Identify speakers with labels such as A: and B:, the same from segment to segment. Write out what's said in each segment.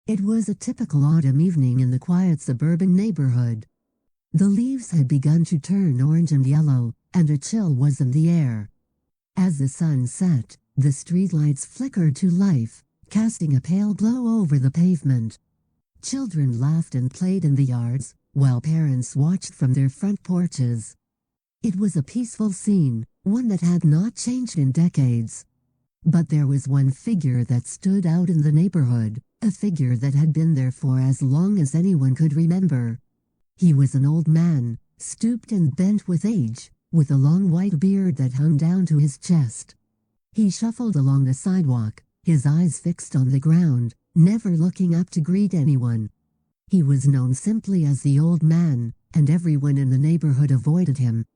A: It was a typical autumn evening in the quiet suburban neighborhood. The leaves had begun to turn orange and yellow, and a chill was in the air. As the sun set, the streetlights flickered to life, casting a pale glow over the pavement. Children laughed and played in the yards, while parents watched from their front porches. It was a peaceful scene, one that had not changed in decades. But there was one figure that stood out in the neighborhood, a figure that had been there for as long as anyone could remember. He was an old man, stooped and bent with age, with a long white beard that hung down to his chest. He shuffled along the sidewalk, his eyes fixed on the ground, never looking up to greet anyone. He was known simply as the old man, and everyone in the neighborhood avoided him.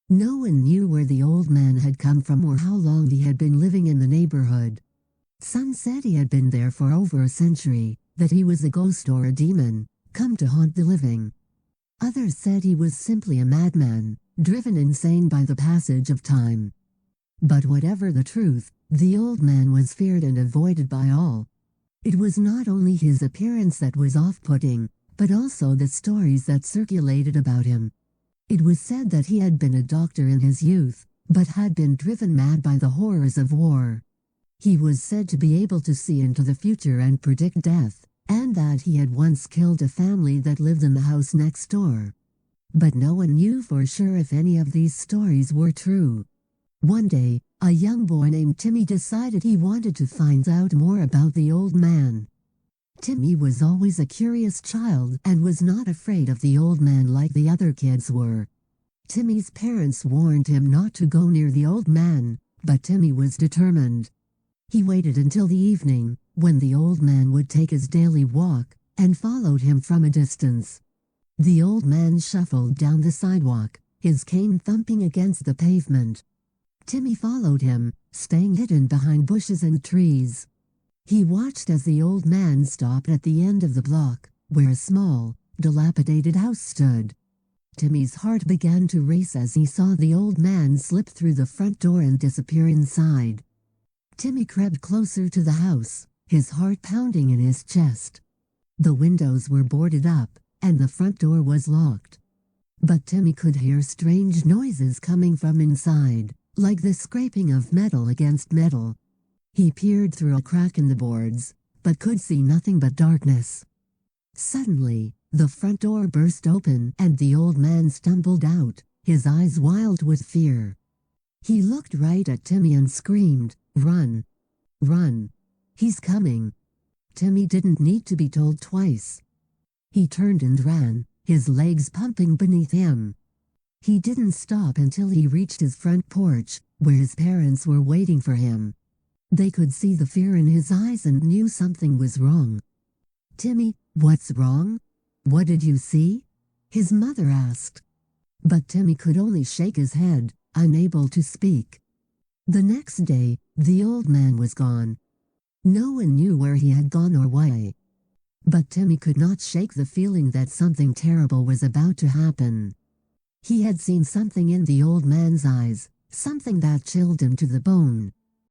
A: No one knew where the old man had come from or how long he had been living in the neighborhood. Some said he had been there for over a century, that he was a ghost or a demon, come to haunt the living. Others said he was simply a madman, driven insane by the passage of time. But whatever the truth, the old man was feared and avoided by all. It was not only his appearance that was off-putting, but also the stories that circulated about him. It was said that he had been a doctor in his youth, but had been driven mad by the horrors of war. He was said to be able to see into the future and predict death, and that he had once killed a family that lived in the house next door. But no one knew for sure if any of these stories were true. One day, a young boy named Timmy decided he wanted to find out more about the old man. Timmy was always a curious child and was not afraid of the old man like the other kids were. Timmy's parents warned him not to go near the old man, but Timmy was determined. He waited until the evening, when the old man would take his daily walk, and followed him from a distance. The old man shuffled down the sidewalk, his cane thumping against the pavement. Timmy followed him, staying hidden behind bushes and trees. He watched as the old man stopped at the end of the block, where a small, dilapidated house stood. Timmy's heart began to race as he saw the old man slip through the front door and disappear inside. Timmy crept closer to the house, his heart pounding in his chest. The windows were boarded up, and the front door was locked. But Timmy could hear strange noises coming from inside, like the scraping of metal against metal. He peered through a crack in the boards, but could see nothing but darkness. Suddenly, the front door burst open and the old man stumbled out, his eyes wild with fear. He looked right at Timmy and screamed, "Run! Run! He's coming!" Timmy didn't need to be told twice. He turned and ran, his legs pumping beneath him. He didn't stop until he reached his front porch, where his parents were waiting for him. They could see the fear in his eyes and knew something was wrong. "Timmy, what's wrong? What did you see?" his mother asked. But Timmy could only shake his head, unable to speak. The next day, the old man was gone. No one knew where he had gone or why. But Timmy could not shake the feeling that something terrible was about to happen. He had seen something in the old man's eyes, something that chilled him to the bone,